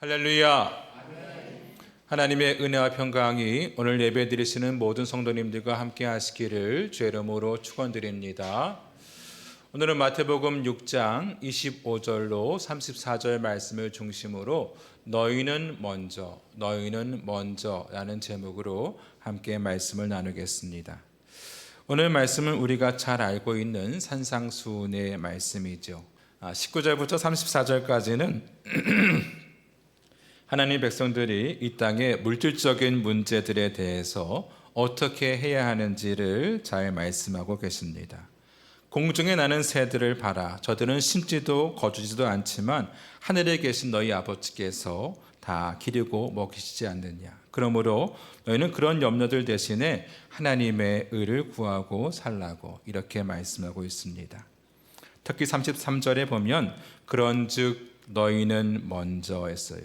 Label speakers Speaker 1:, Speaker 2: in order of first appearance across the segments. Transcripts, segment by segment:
Speaker 1: 할렐루야. 하나님의 은혜와 평강이 오늘 예배 드리시는 모든 성도님들과 함께 하시기를 주의 이름으로 축원드립니다. 오늘은 마태복음 6장 25절로 34절 말씀을 중심으로 너희는 먼저라는 제목으로 함께 말씀을 나누겠습니다. 오늘 말씀은 우리가 잘 알고 있는 산상수훈의 말씀이죠. 19절부터 34절까지는 하나님 백성들이 이 땅의 물질적인 문제들에 대해서 어떻게 해야 하는지를 잘 말씀하고 계십니다. 공중에 나는 새들을 봐라. 저들은 심지도 거두지도 않지만 하늘에 계신 너희 아버지께서 다 기르고 먹이시지 않느냐. 그러므로 너희는 그런 염려들 대신에 하나님의 의를 구하고 살라고 이렇게 말씀하고 있습니다. 특히 33절에 보면 그런즉 너희는 먼저 했어요.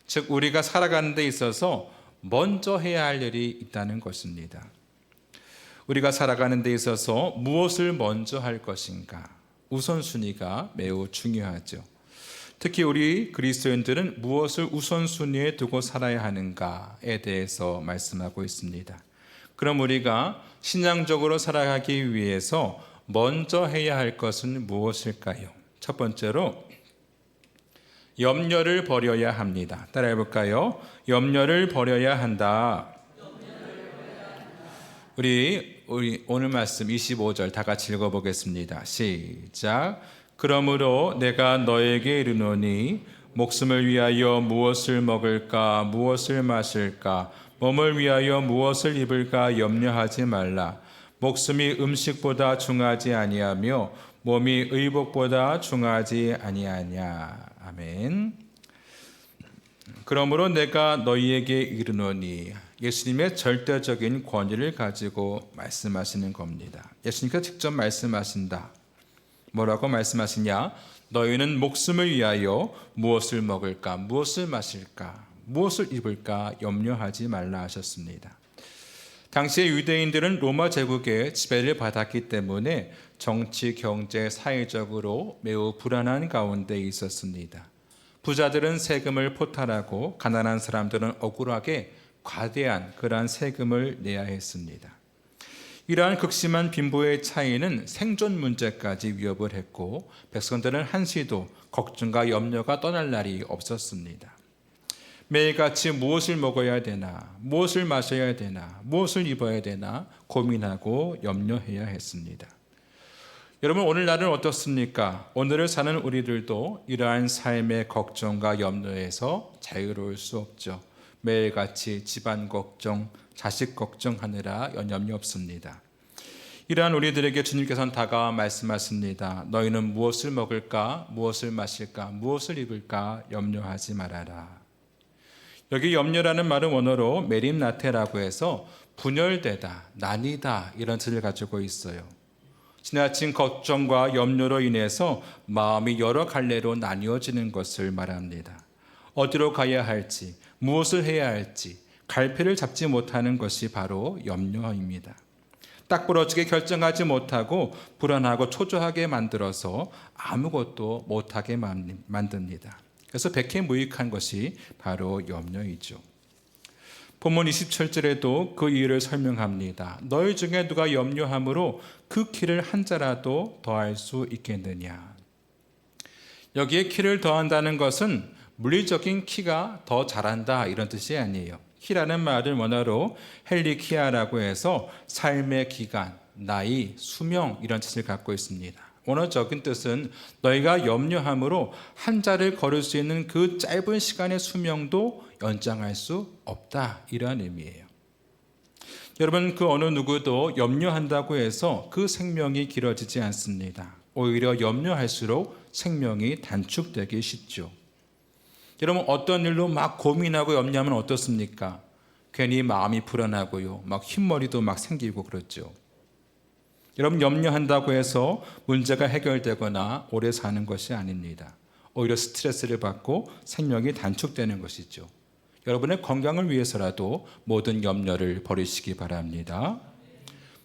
Speaker 1: 즉 우리가 살아가는 데 있어서 먼저 해야 할 일이 있다는 것입니다. 우리가 살아가는 데 있어서 무엇을 먼저 할 것인가? 우선순위가 매우 중요하죠. 특히 우리 그리스도인들은 무엇을 우선순위에 두고 살아야 하는가에 대해서 말씀하고 있습니다. 그럼 우리가 신앙적으로 살아가기 위해서 먼저 해야 할 것은 무엇일까요? 첫 번째로 염려를 버려야 합니다. 따라해 볼까요? 염려를 버려야 한다. 우리 오늘 말씀 25절 다 같이 읽어보겠습니다. 시작. 그러므로 내가 너에게 이르노니 목숨을 위하여 무엇을 먹을까 무엇을 마실까 몸을 위하여 무엇을 입을까 염려하지 말라. 목숨이 음식보다 중하지 아니하며 몸이 의복보다 중하지 아니하냐. 아멘. 그러므로 내가 너희에게 이르노니 예수님의 절대적인 권위를 가지고 말씀하시는 겁니다. 예수님께서 직접 말씀하신다. 뭐라고 말씀하시냐? 너희는 목숨을 위하여 무엇을 먹을까, 무엇을 마실까, 무엇을 입을까 염려하지 말라 하셨습니다. 당시의 유대인들은 로마 제국의 지배를 받았기 때문에 정치, 경제, 사회적으로 매우 불안한 가운데 있었습니다. 부자들은 세금을 포탈하고 가난한 사람들은 억울하게 과대한 그러한 세금을 내야 했습니다. 이러한 극심한 빈부의 차이는 생존 문제까지 위협을 했고 백성들은 한시도 걱정과 염려가 떠날 날이 없었습니다. 매일같이 무엇을 먹어야 되나, 무엇을 마셔야 되나, 무엇을 입어야 되나 고민하고 염려해야 했습니다. 여러분 오늘날은 어떻습니까? 오늘을 사는 우리들도 이러한 삶의 걱정과 염려에서 자유로울 수 없죠. 매일같이 집안 걱정, 자식 걱정하느라 염려 없습니다. 이러한 우리들에게 주님께서는 다가와 말씀하십니다. 너희는 무엇을 먹을까, 무엇을 마실까, 무엇을 입을까 염려하지 말아라. 여기 염려라는 말은 원어로 메림나테라고 해서 분열되다, 나뉘다 이런 뜻을 가지고 있어요. 지나친 걱정과 염려로 인해서 마음이 여러 갈래로 나뉘어지는 것을 말합니다. 어디로 가야 할지, 무엇을 해야 할지 갈피를 잡지 못하는 것이 바로 염려입니다. 딱 부러지게 결정하지 못하고 불안하고 초조하게 만들어서 아무것도 못하게 만듭니다. 그래서 백해무익한 것이 바로 염려이죠. 본문 27절에도 그 이유를 설명합니다. 너희 중에 누가 염려함으로 그 키를 한 자라도 더할 수 있겠느냐. 여기에 키를 더한다는 것은 물리적인 키가 더 자란다 이런 뜻이 아니에요. 키라는 말을 원어로 헬리키아라고 해서 삶의 기간, 나이, 수명 이런 뜻을 갖고 있습니다. 원어적인 뜻은 너희가 염려함으로 한 자를 걸을 수 있는 그 짧은 시간의 수명도 연장할 수 없다 이러한 의미예요. 여러분 그 어느 누구도 염려한다고 해서 그 생명이 길어지지 않습니다. 오히려 염려할수록 생명이 단축되기 쉽죠. 여러분 어떤 일로 막 고민하고 염려하면 어떻습니까? 괜히 마음이 불안하고요. 막 흰머리도 막 생기고 그렇죠. 여러분 염려한다고 해서 문제가 해결되거나 오래 사는 것이 아닙니다. 오히려 스트레스를 받고 생명이 단축되는 것이죠. 여러분의 건강을 위해서라도 모든 염려를 버리시기 바랍니다.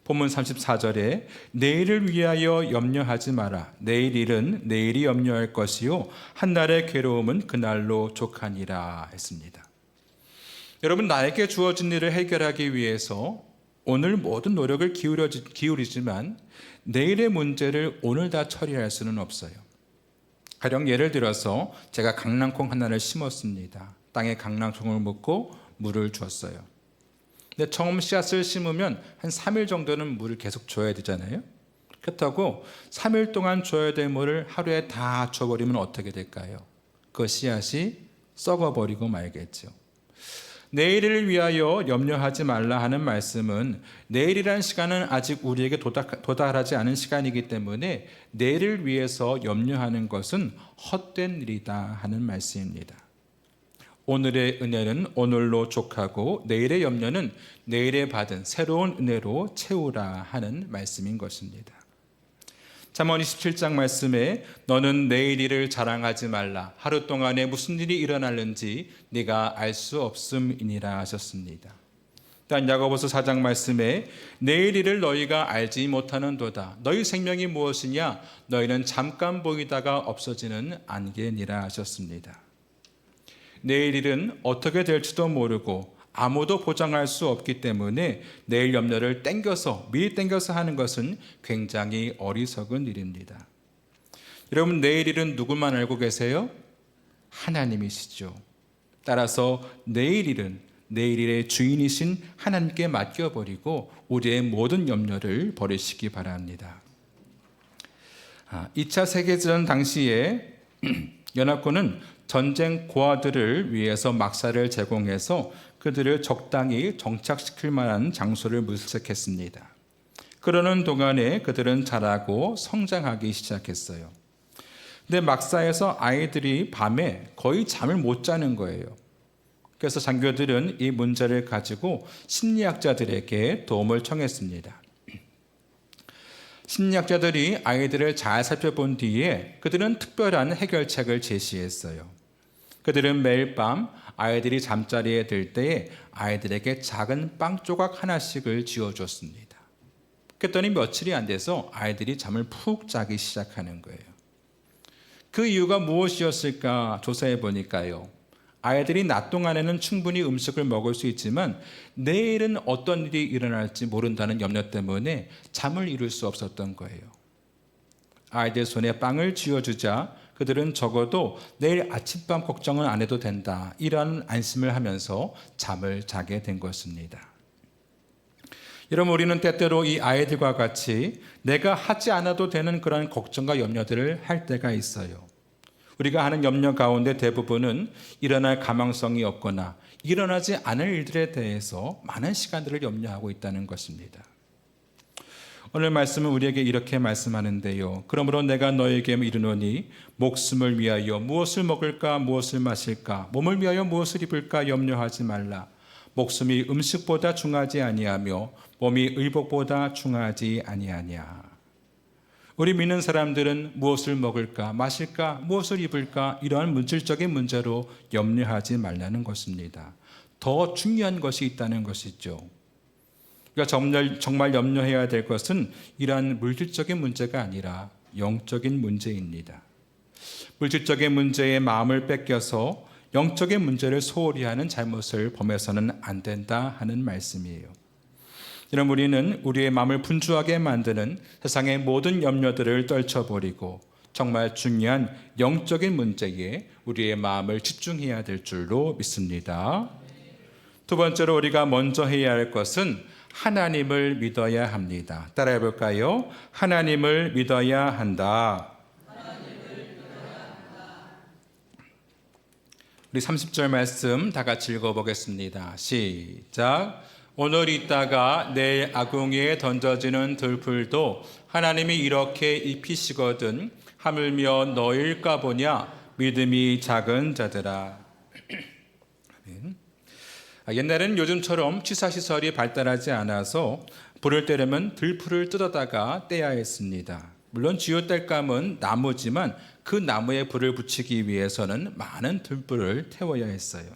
Speaker 1: 본문 34절에 내일을 위하여 염려하지 마라. 내일 일은 내일이 염려할 것이요 한날의 괴로움은 그날로 족하니라 했습니다. 여러분, 나에게 주어진 일을 해결하기 위해서 오늘 모든 노력을 기울이지만 내일의 문제를 오늘 다 처리할 수는 없어요. 가령 예를 들어서 제가 강낭콩 하나를 심었습니다. 땅에 강낭콩을 묻고 물을 줬어요. 근데 처음 씨앗을 심으면 한 3일 정도는 물을 계속 줘야 되잖아요. 그렇다고 3일 동안 줘야 될 물을 하루에 다 줘버리면 어떻게 될까요? 그 씨앗이 썩어버리고 말겠죠. 내일을 위하여 염려하지 말라 하는 말씀은 내일이라는 시간은 아직 우리에게 도달하지 않은 시간이기 때문에 내일을 위해서 염려하는 것은 헛된 일이다 하는 말씀입니다. 오늘의 은혜는 오늘로 족하고 내일의 염려는 내일에 받은 새로운 은혜로 채우라 하는 말씀인 것입니다. 잠언 27장 말씀에 너는 내일 일을 자랑하지 말라. 하루 동안에 무슨 일이 일어날는지 네가 알 수 없음이니라 하셨습니다. 또한 야고보서 4장 말씀에 내일 일을 너희가 알지 못하는도다. 너희 생명이 무엇이냐? 너희는 잠깐 보이다가 없어지는 안개니라 하셨습니다. 내일 일은 어떻게 될지도 모르고 아무도 보장할 수 없기 때문에 내일 염려를 미리 땡겨서 하는 것은 굉장히 어리석은 일입니다. 여러분, 내일 일은 누구만 알고 계세요? 하나님이시죠. 따라서 내일 일의 주인이신 하나님께 맡겨버리고 우리의 모든 염려를 버리시기 바랍니다. 2차 세계대전 당시에 연합군은 전쟁 고아들을 위해서 막사를 제공해서 그들을 적당히 정착시킬 만한 장소를 물색했습니다. 그러는 동안에 그들은 자라고 성장하기 시작했어요. 근데 막사에서 아이들이 밤에 거의 잠을 못 자는 거예요. 그래서 장교들은 이 문제를 가지고 심리학자들에게 도움을 청했습니다. 심리학자들이 아이들을 잘 살펴본 뒤에 그들은 특별한 해결책을 제시했어요. 그들은 매일 밤 아이들이 잠자리에 들 때에 아이들에게 작은 빵 조각 하나씩을 쥐어줬습니다. 그랬더니 며칠이 안 돼서 아이들이 잠을 푹 자기 시작하는 거예요. 그 이유가 무엇이었을까 조사해 보니까요. 아이들이 낮 동안에는 충분히 음식을 먹을 수 있지만 내일은 어떤 일이 일어날지 모른다는 염려 때문에 잠을 이룰 수 없었던 거예요. 아이들 손에 빵을 쥐어주자 그들은 적어도 내일 아침밤 걱정은 안 해도 된다, 이런 안심을 하면서 잠을 자게 된 것입니다. 여러분, 우리는 때때로 이 아이들과 같이 내가 하지 않아도 되는 그런 걱정과 염려들을 할 때가 있어요. 우리가 하는 염려 가운데 대부분은 일어날 가망성이 없거나 일어나지 않을 일들에 대해서 많은 시간들을 염려하고 있다는 것입니다. 오늘 말씀은 우리에게 이렇게 말씀하는데요. 그러므로 내가 너에게 이르노니 목숨을 위하여 무엇을 먹을까 무엇을 마실까 몸을 위하여 무엇을 입을까 염려하지 말라. 목숨이 음식보다 중하지 아니하며 몸이 의복보다 중하지 아니하냐. 우리 믿는 사람들은 무엇을 먹을까 마실까 무엇을 입을까 이러한 물질적인 문제로 염려하지 말라는 것입니다. 더 중요한 것이 있다는 것이죠. 우리가 정말 염려해야 될 것은 이러한 물질적인 문제가 아니라 영적인 문제입니다. 물질적인 문제에 마음을 뺏겨서 영적인 문제를 소홀히 하는 잘못을 범해서는 안 된다 하는 말씀이에요. 이런 우리는 우리의 마음을 분주하게 만드는 세상의 모든 염려들을 떨쳐버리고 정말 중요한 영적인 문제에 우리의 마음을 집중해야 될 줄로 믿습니다. 두 번째로 우리가 먼저 해야 할 것은 하나님을 믿어야 합니다. 따라해 볼까요? 하나님을 믿어야 한다. 우리 30절 말씀 다 같이 읽어보겠습니다. 시작. 오늘 있다가 내일 아궁이에 던져지는 들풀도 하나님이 이렇게 입히시거든 하물며 너일까 보냐 믿음이 작은 자들아. 옛날에는 요즘처럼 취사시설이 발달하지 않아서 불을 떼려면 들풀을 뜯어다가 떼야 했습니다. 물론 지읒땔감은 나무지만 그 나무에 불을 붙이기 위해서는 많은 들풀을 태워야 했어요.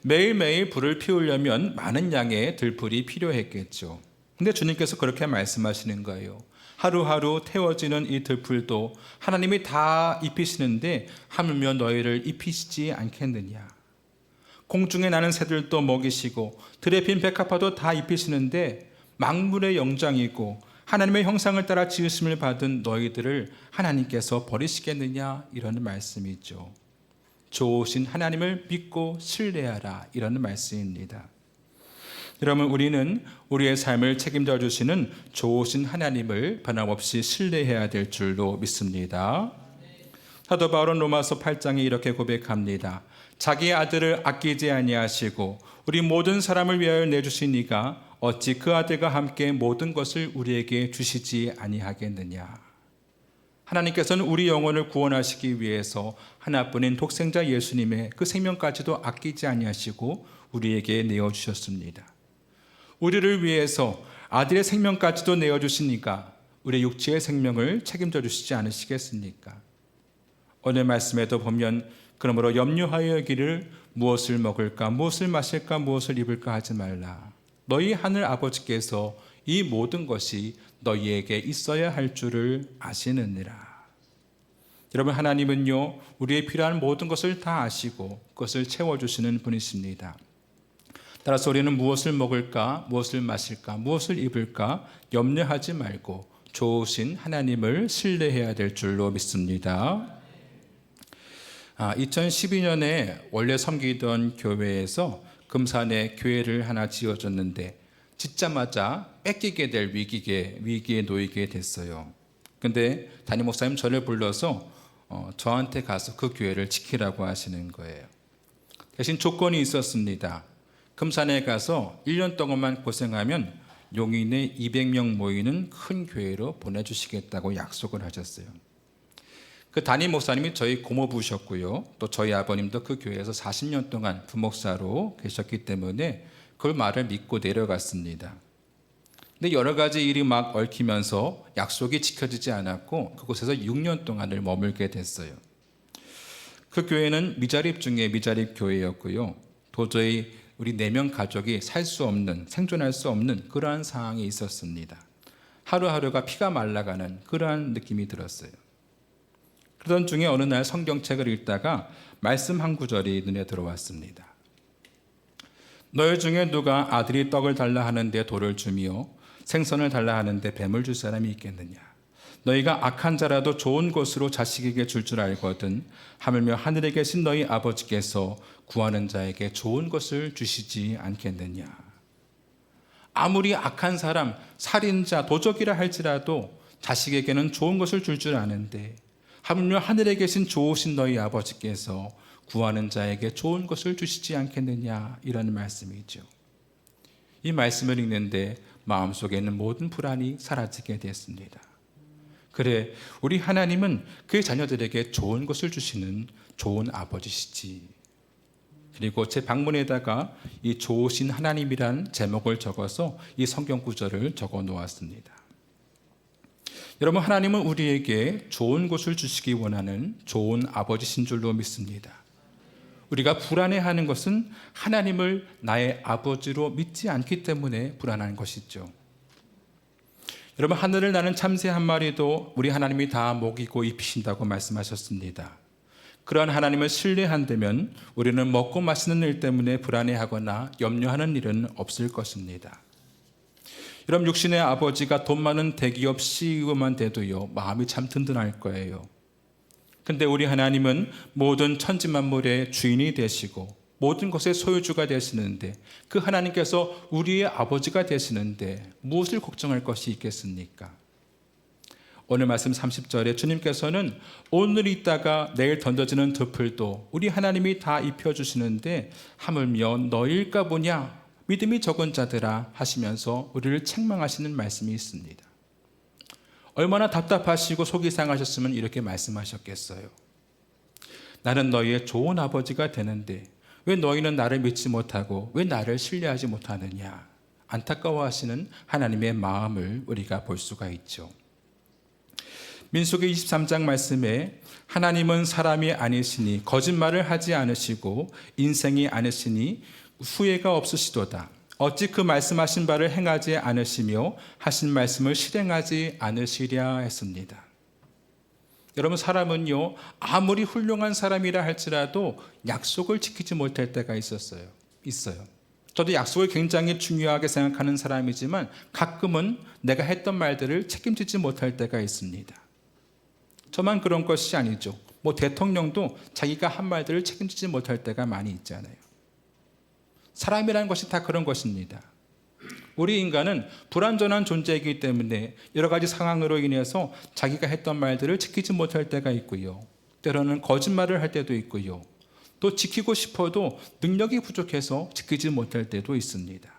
Speaker 1: 매일매일 불을 피우려면 많은 양의 들풀이 필요했겠죠. 근데 주님께서 그렇게 말씀하시는 거예요. 하루하루 태워지는 이 들풀도 하나님이 다 입히시는데 하물며 너희를 입히시지 않겠느냐. 공중에 나는 새들도 먹이시고 들에 핀 백합화도 다 입히시는데 만물의 영장이고 하나님의 형상을 따라 지으심을 받은 너희들을 하나님께서 버리시겠느냐, 이런 말씀이죠. 좋으신 하나님을 믿고 신뢰하라, 이런 말씀입니다. 여러분, 우리는 우리의 삶을 책임져 주시는 좋으신 하나님을 변함없이 신뢰해야 될 줄로 믿습니다. 사도 바울은 로마서 8장에 이렇게 고백합니다. 자기의 아들을 아끼지 아니하시고 우리 모든 사람을 위하여 내주시니가 어찌 그 아들과 함께 모든 것을 우리에게 주시지 아니하겠느냐. 하나님께서는 우리 영혼을 구원하시기 위해서 하나뿐인 독생자 예수님의 그 생명까지도 아끼지 아니하시고 우리에게 내어주셨습니다. 우리를 위해서 아들의 생명까지도 내어주시니까 우리의 육체의 생명을 책임져 주시지 않으시겠습니까? 오늘 말씀에도 보면 그러므로 염려하여 여기를 무엇을 먹을까, 무엇을 마실까, 무엇을 입을까 하지 말라. 너희 하늘 아버지께서 이 모든 것이 너희에게 있어야 할 줄을 아시느니라. 여러분, 하나님은요, 우리의 필요한 모든 것을 다 아시고 그것을 채워주시는 분이십니다. 따라서 우리는 무엇을 먹을까, 무엇을 마실까, 무엇을 입을까 염려하지 말고 좋으신 하나님을 신뢰해야 될 줄로 믿습니다. 2012년에 원래 섬기던 교회에서 금산에 교회를 하나 지어줬는데 짓자마자 뺏기게 될 위기에 놓이게 됐어요. 근데 담임 목사님 저를 불러서 저한테 가서 그 교회를 지키라고 하시는 거예요. 대신 조건이 있었습니다. 금산에 가서 1년 동안만 고생하면 용인에 200명 모이는 큰 교회로 보내주시겠다고 약속을 하셨어요. 그 담임 목사님이 저희 고모부셨고요. 또 저희 아버님도 그 교회에서 40년 동안 부목사로 계셨기 때문에 그 말을 믿고 내려갔습니다. 근데 여러 가지 일이 막 얽히면서 약속이 지켜지지 않았고 그곳에서 6년 동안을 머물게 됐어요. 그 교회는 미자립 중에 미자립 교회였고요. 도저히 우리 4명 가족이 살 수 없는, 생존할 수 없는 그러한 상황이 있었습니다. 하루하루가 피가 말라가는 그러한 느낌이 들었어요. 그러던 중에 어느 날 성경책을 읽다가 말씀 한 구절이 눈에 들어왔습니다. 너희 중에 누가 아들이 떡을 달라 하는데 돌을 주며 생선을 달라 하는데 뱀을 줄 사람이 있겠느냐. 너희가 악한 자라도 좋은 것으로 자식에게 줄 알거든 하물며 하늘에 계신 너희 아버지께서 구하는 자에게 좋은 것을 주시지 않겠느냐. 아무리 악한 사람, 살인자, 도적이라 할지라도 자식에게는 좋은 것을 줄 아는데 하물며 하늘에 계신 좋으신 너희 아버지께서 구하는 자에게 좋은 것을 주시지 않겠느냐, 이런 말씀이죠. 이 말씀을 읽는데 마음속에 있는 모든 불안이 사라지게 됐습니다. 그래, 우리 하나님은 그의 자녀들에게 좋은 것을 주시는 좋은 아버지시지. 그리고 제 방문에다가 이 좋으신 하나님이란 제목을 적어서 이 성경 구절을 적어 놓았습니다. 여러분, 하나님은 우리에게 좋은 것을 주시기 원하는 좋은 아버지신 줄로 믿습니다. 우리가 불안해하는 것은 하나님을 나의 아버지로 믿지 않기 때문에 불안한 것이죠. 여러분, 하늘을 나는 참새 한 마리도 우리 하나님이 다 먹이고 입히신다고 말씀하셨습니다. 그러한 하나님을 신뢰한다면 우리는 먹고 마시는 일 때문에 불안해하거나 염려하는 일은 없을 것입니다. 여러분, 육신의 아버지가 돈 많은 대기업 CEO만 돼도요, 마음이 참 든든할 거예요. 근데 우리 하나님은 모든 천지만물의 주인이 되시고 모든 것의 소유주가 되시는데 그 하나님께서 우리의 아버지가 되시는데 무엇을 걱정할 것이 있겠습니까? 오늘 말씀 30절에 주님께서는 오늘 있다가 내일 던져지는 들풀도 우리 하나님이 다 입혀주시는데 하물며 너일까 보냐, 믿음이 적은 자들아 하시면서 우리를 책망하시는 말씀이 있습니다. 얼마나 답답하시고 속이 상하셨으면 이렇게 말씀하셨겠어요. 나는 너희의 좋은 아버지가 되는데 왜 너희는 나를 믿지 못하고 왜 나를 신뢰하지 못하느냐. 안타까워하시는 하나님의 마음을 우리가 볼 수가 있죠. 민수기 23장 말씀에 하나님은 사람이 아니시니 거짓말을 하지 않으시고 인생이 아니시니 후회가 없으시도다. 어찌 그 말씀하신 바를 행하지 않으시며 하신 말씀을 실행하지 않으시랴 했습니다. 여러분, 사람은요, 아무리 훌륭한 사람이라 할지라도 약속을 지키지 못할 때가 있어요. 저도 약속을 굉장히 중요하게 생각하는 사람이지만 가끔은 내가 했던 말들을 책임지지 못할 때가 있습니다. 저만 그런 것이 아니죠. 대통령도 자기가 한 말들을 책임지지 못할 때가 많이 있잖아요. 사람이라는 것이 다 그런 것입니다. 우리 인간은 불완전한 존재이기 때문에 여러 가지 상황으로 인해서 자기가 했던 말들을 지키지 못할 때가 있고요. 때로는 거짓말을 할 때도 있고요. 또 지키고 싶어도 능력이 부족해서 지키지 못할 때도 있습니다.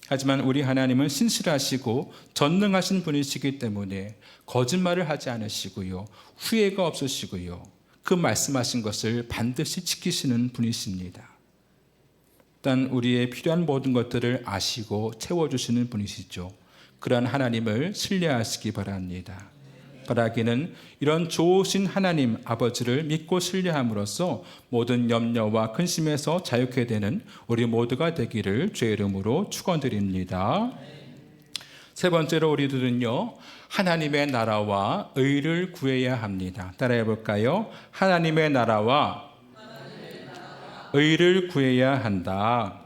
Speaker 1: 하지만 우리 하나님은 신실하시고 전능하신 분이시기 때문에 거짓말을 하지 않으시고요. 후회가 없으시고요. 그 말씀하신 것을 반드시 지키시는 분이십니다. 일단 우리의 필요한 모든 것들을 아시고 채워주시는 분이시죠. 그러한 하나님을 신뢰하시기 바랍니다. 바라기는 이런 좋으신 하나님 아버지를 믿고 신뢰함으로써 모든 염려와 근심에서 자유케 되는 우리 모두가 되기를 주의 이름으로 축원드립니다. 세 번째로 우리들은요, 하나님의 나라와 의를 구해야 합니다. 따라해 볼까요? 하나님의 나라와 의를 구해야 한다.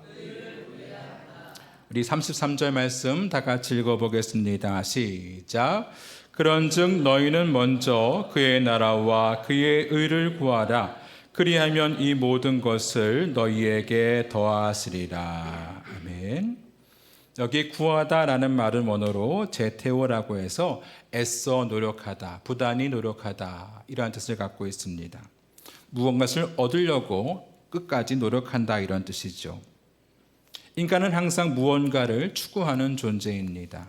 Speaker 1: 우리 33절 말씀 다 같이 읽어보겠습니다. 시작. 그런즉 너희는 먼저 그의 나라와 그의 의를 구하라. 그리하면 이 모든 것을 너희에게 더하시리라. 아멘. 여기 구하다라는 말은 원어로 제테오라고 해서 애써 노력하다, 부단히 노력하다 이러한 뜻을 갖고 있습니다. 무언가를 얻으려고 끝까지 노력한다 이런 뜻이죠. 인간은 항상 무언가를 추구하는 존재입니다.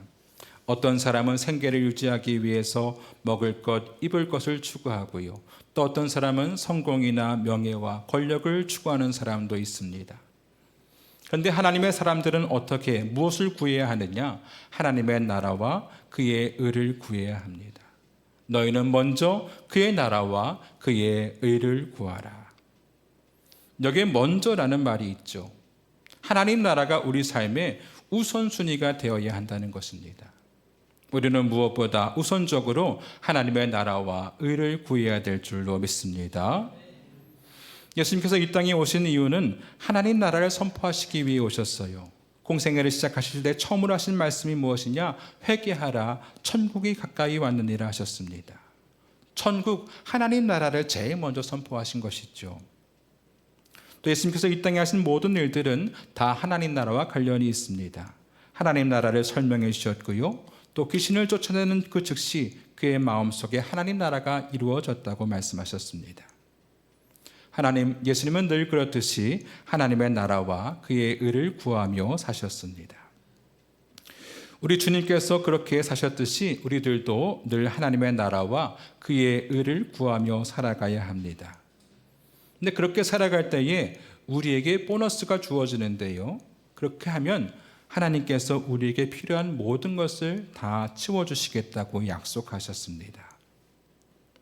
Speaker 1: 어떤 사람은 생계를 유지하기 위해서 먹을 것, 입을 것을 추구하고요. 또 어떤 사람은 성공이나 명예와 권력을 추구하는 사람도 있습니다. 그런데 하나님의 사람들은 어떻게 무엇을 구해야 하느냐? 하나님의 나라와 그의 의를 구해야 합니다. 너희는 먼저 그의 나라와 그의 의를 구하라. 여기에 먼저라는 말이 있죠. 하나님 나라가 우리 삶의 우선순위가 되어야 한다는 것입니다. 우리는 무엇보다 우선적으로 하나님의 나라와 의를 구해야 될 줄로 믿습니다. 예수님께서 이 땅에 오신 이유는 하나님 나라를 선포하시기 위해 오셨어요. 공생애를 시작하실 때 처음으로 하신 말씀이 무엇이냐? 회개하라, 천국이 가까이 왔느니라 하셨습니다. 천국, 하나님 나라를 제일 먼저 선포하신 것이죠. 또 예수님께서 이 땅에 하신 모든 일들은 다 하나님 나라와 관련이 있습니다. 하나님 나라를 설명해 주셨고요. 또 귀신을 쫓아내는 그 즉시 그의 마음속에 하나님 나라가 이루어졌다고 말씀하셨습니다. 예수님은 늘 그렇듯이 하나님의 나라와 그의 의를 구하며 사셨습니다. 우리 주님께서 그렇게 사셨듯이 우리들도 늘 하나님의 나라와 그의 의를 구하며 살아가야 합니다. 근데 그렇게 살아갈 때에 우리에게 보너스가 주어지는데요. 그렇게 하면 하나님께서 우리에게 필요한 모든 것을 다 채워주시겠다고 약속하셨습니다.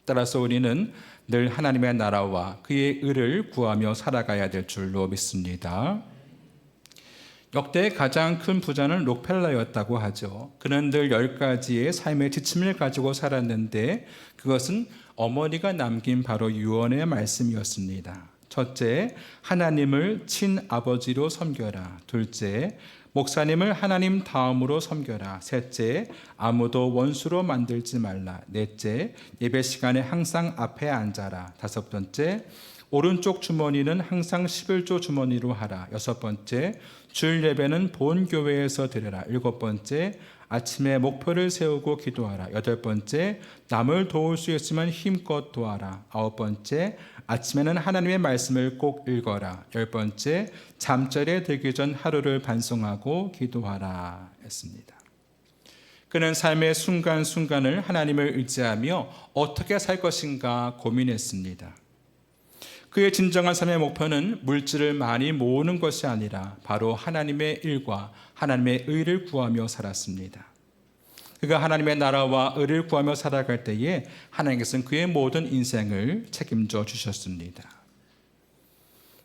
Speaker 1: 따라서 우리는 늘 하나님의 나라와 그의 의를 구하며 살아가야 될 줄로 믿습니다. 역대 가장 큰 부자는 록펠러였다고 하죠. 그는 늘 10가지의 삶의 지침을 가지고 살았는데 그것은 어머니가 남긴 바로 유언의 말씀이었습니다. 첫째, 하나님을 친아버지로 섬겨라. 둘째, 목사님을 하나님 다음으로 섬겨라. 셋째, 아무도 원수로 만들지 말라. 넷째, 예배 시간에 항상 앞에 앉아라. 다섯 번째, 오른쪽 주머니는 항상 11조 주머니로 하라. 여섯 번째, 주일 예배는 본 교회에서 드려라. 일곱 번째, 아침에 목표를 세우고 기도하라. 여덟 번째, 남을 도울 수 있으면 힘껏 도와라. 아홉 번째, 아침에는 하나님의 말씀을 꼭 읽어라. 열 번째, 잠자리에 들기 전 하루를 반성하고 기도하라 했습니다. 그는 삶의 순간순간을 하나님을 의지하며 어떻게 살 것인가 고민했습니다. 그의 진정한 삶의 목표는 물질을 많이 모으는 것이 아니라 바로 하나님의 일과 하나님의 의를 구하며 살았습니다. 그가 하나님의 나라와 의를 구하며 살아갈 때에 하나님께서는 그의 모든 인생을 책임져 주셨습니다.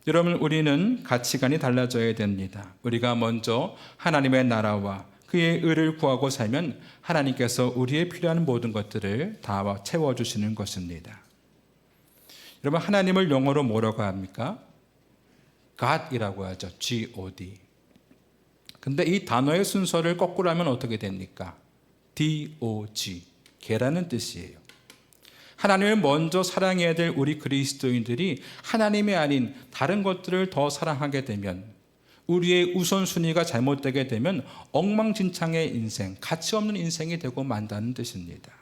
Speaker 1: 여러분, 우리는 가치관이 달라져야 됩니다. 우리가 먼저 하나님의 나라와 그의 의를 구하고 살면 하나님께서 우리의 필요한 모든 것들을 다 채워주시는 것입니다. 여러분, 하나님을 영어로 뭐라고 합니까? God이라고 하죠. G-O-D. 근데 이 단어의 순서를 거꾸로 하면 어떻게 됩니까? D-O-G. 개라는 뜻이에요. 하나님을 먼저 사랑해야 될 우리 그리스도인들이 하나님이 아닌 다른 것들을 더 사랑하게 되면, 우리의 우선순위가 잘못되게 되면 엉망진창의 인생, 가치 없는 인생이 되고 만다는 뜻입니다.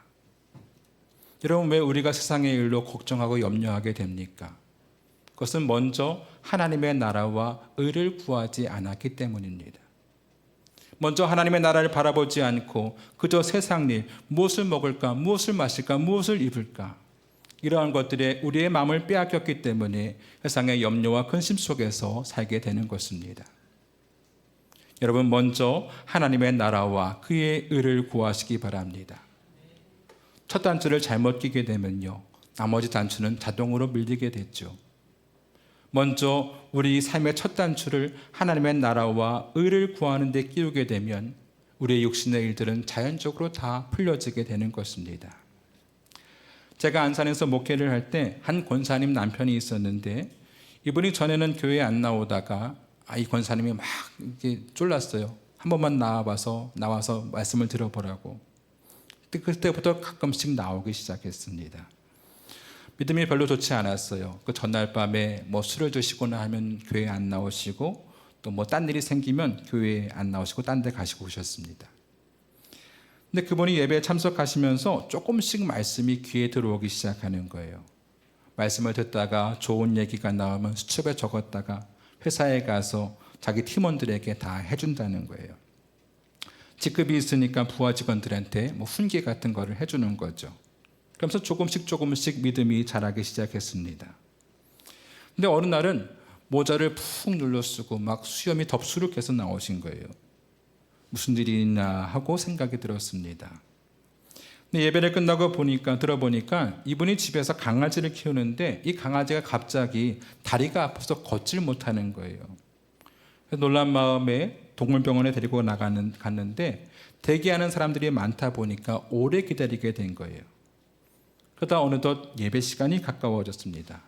Speaker 1: 여러분, 왜 우리가 세상의 일로 걱정하고 염려하게 됩니까? 그것은 먼저 하나님의 나라와 의를 구하지 않았기 때문입니다. 먼저 하나님의 나라를 바라보지 않고 그저 세상 일, 무엇을 먹을까, 무엇을 마실까, 무엇을 입을까, 이러한 것들에 우리의 마음을 빼앗겼기 때문에 세상의 염려와 근심 속에서 살게 되는 것입니다. 여러분, 먼저 하나님의 나라와 그의 의를 구하시기 바랍니다. 첫 단추를 잘못 끼게 되면요, 나머지 단추는 자동으로 밀리게 됐죠. 먼저 우리 삶의 첫 단추를 하나님의 나라와 의를 구하는 데 끼우게 되면 우리의 육신의 일들은 자연적으로 다 풀려지게 되는 것입니다. 제가 안산에서 목회를 할 때 한 권사님 남편이 있었는데, 이분이 전에는 교회에 안 나오다가 이 권사님이 막 이렇게 쫄랐어요. 한 번만 나와서 말씀을 들어보라고. 그때부터 가끔씩 나오기 시작했습니다. 믿음이 별로 좋지 않았어요. 그 전날 밤에 술을 드시거나 하면 교회에 안 나오시고, 또 딴 일이 생기면 교회에 안 나오시고 딴 데 가시고 오셨습니다. 근데 그분이 예배에 참석하시면서 조금씩 말씀이 귀에 들어오기 시작하는 거예요. 말씀을 듣다가 좋은 얘기가 나오면 수첩에 적었다가 회사에 가서 자기 팀원들에게 다 해준다는 거예요. 직급이 있으니까 부하 직원들한테 훈계 같은 거를 해주는 거죠. 그러면서 조금씩 믿음이 자라기 시작했습니다. 근데 어느 날은 모자를 푹 눌러 쓰고 막 수염이 덥수룩해서 나오신 거예요. 무슨 일이 있나 하고 생각이 들었습니다. 근데 예배를 끝나고 들어보니까 이분이 집에서 강아지를 키우는데 이 강아지가 갑자기 다리가 아파서 걷질 못하는 거예요. 놀란 마음에 동물병원에 데리고 갔는데 대기하는 사람들이 많다 보니까 오래 기다리게 된 거예요. 그러다 어느덧 예배 시간이 가까워졌습니다.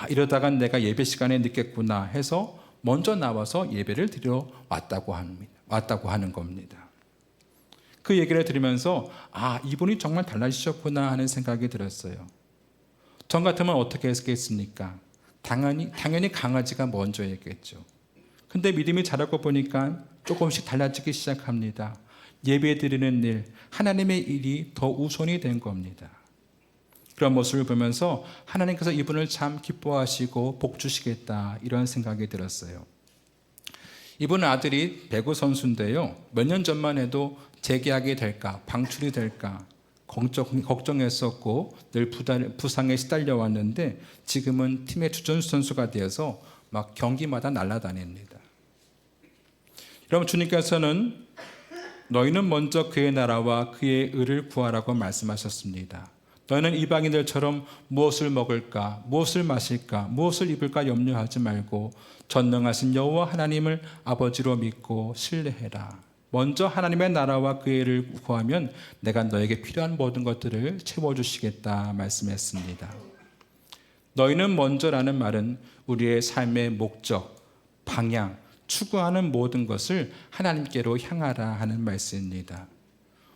Speaker 1: 이러다간 내가 예배 시간에 늦겠구나 해서 먼저 나와서 예배를 드려 왔다고 하는 겁니다. 그 얘기를 들으면서 이분이 정말 달라지셨구나 하는 생각이 들었어요. 전 같으면 어떻게 했겠습니까? 당연히 강아지가 먼저였겠죠. 근데 믿음이 자라고 보니까 조금씩 달라지기 시작합니다. 예배 드리는 일, 하나님의 일이 더 우선이 된 겁니다. 그런 모습을 보면서 하나님께서 이분을 참 기뻐하시고 복 주시겠다, 이런 생각이 들었어요. 이분 아들이 배구 선수인데요, 몇 년 전만 해도 재계약이 될까, 방출이 될까 걱정했었고 늘 부상에 시달려 왔는데 지금은 팀의 주전 선수가 되어서 막 경기마다 날아다닙니다. 여러분, 주님께서는 너희는 먼저 그의 나라와 그의 의를 구하라고 말씀하셨습니다. 너희는 이방인들처럼 무엇을 먹을까, 무엇을 마실까, 무엇을 입을까 염려하지 말고 전능하신 여호와 하나님을 아버지로 믿고 신뢰해라. 먼저 하나님의 나라와 그의 의를 구하면 내가 너에게 필요한 모든 것들을 채워주시겠다 말씀했습니다. 너희는 먼저라는 말은 우리의 삶의 목적, 방향, 추구하는 모든 것을 하나님께로 향하라 하는 말씀입니다.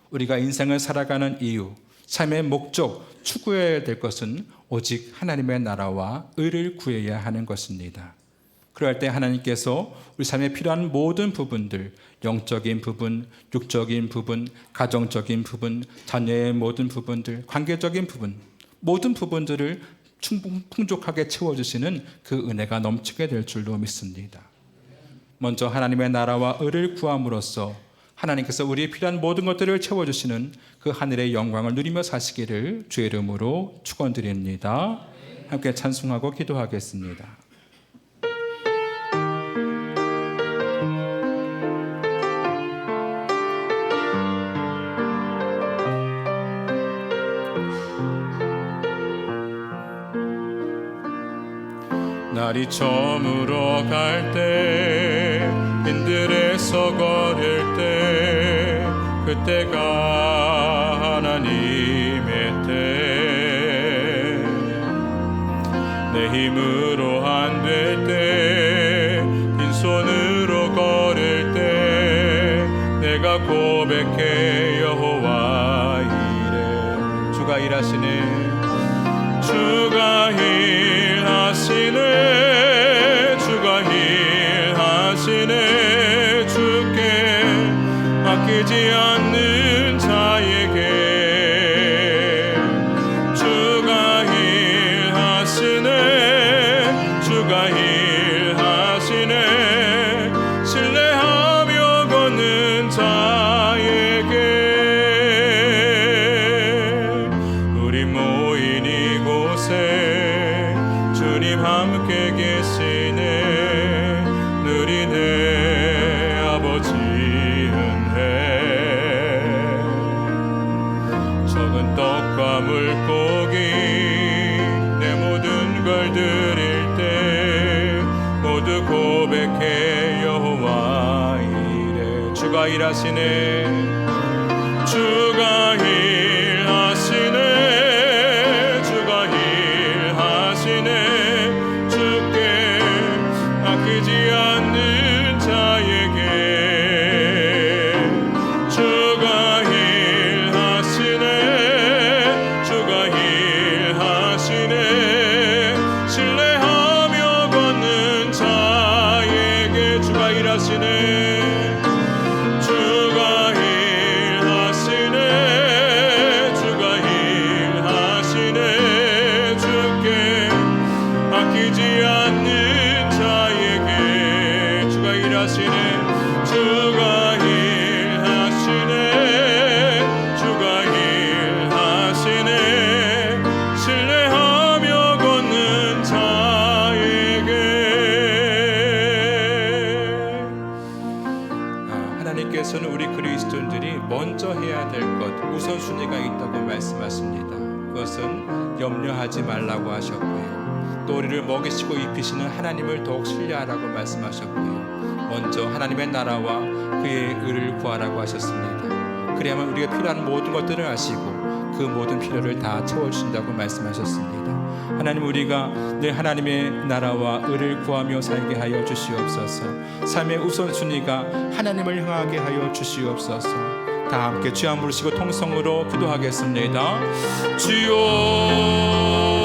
Speaker 1: 우리가 인생을 살아가는 이유, 삶의 목적, 추구해야 될 것은 오직 하나님의 나라와 의를 구해야 하는 것입니다. 그럴 때 하나님께서 우리 삶에 필요한 모든 부분들, 영적인 부분, 육적인 부분, 가정적인 부분, 자녀의 모든 부분들, 관계적인 부분, 모든 부분들을 풍족하게 채워주시는 그 은혜가 넘치게 될 줄로 믿습니다. 먼저 하나님의 나라와 의를 구함으로써 하나님께서 우리의 필요한 모든 것들을 채워주시는 그 하늘의 영광을 누리며 사시기를 주의 이름으로 축원드립니다. 함께 찬송하고 기도하겠습니다. 날이 저물어 갈 때 빈들에서 걸을 때 그때가 하나님의 때 내 힘으로 안 될 때 빈손으로 걸을 때 내가 고백해 여호와 이래 주가 일하시네 주가 일하시네 주가 일하시네 주께 맡기지 않는 자에게 주가 일하시네 주가 일하시네 신뢰하며 걷는 자에게 우리 모인 이곳에 주님 함께 계시네 누리네 아버지 은혜 적은 떡과 물고기 내 모든 걸 드릴 때 모두 고백해 여호와 이래 주가 일하시네 주가 일하시네 주가 일하시네 주께 아끼지 않는 자에게 주가 일하시네 주가 일하시네 신뢰하며 걷는 자에게 주가 일하시네 주가 일하시네 주가 일하시네 주께 아끼지 않는 자에게 주가 일하시네 주가 일하시네 주가 일하시네 신뢰하며 걷는 자에게 하나님께서는 우리 그리스도인들이 먼저 해야 될 것 우선순위가 있다고 말씀하십니다. 그것은 염려하지 말라고 하셨고요. 또 우리를 먹이시고 입히시는 하나님을 더욱 신뢰하라고 말씀하셨고요. 먼저 하나님의 나라와 그의 의를 구하라고 하셨습니다. 그래야만 우리가 필요한 모든 것들을 아시고 그 모든 필요를 다 채워주신다고 말씀하셨습니다. 하나님 우리가 늘 하나님의 나라와 의를 구하며 살게 하여 주시옵소서. 삶의 우선순위가 하나님을 향하게 하여 주시옵소서. 다 함께 주여 부르시고 통성으로 기도하겠습니다. 주여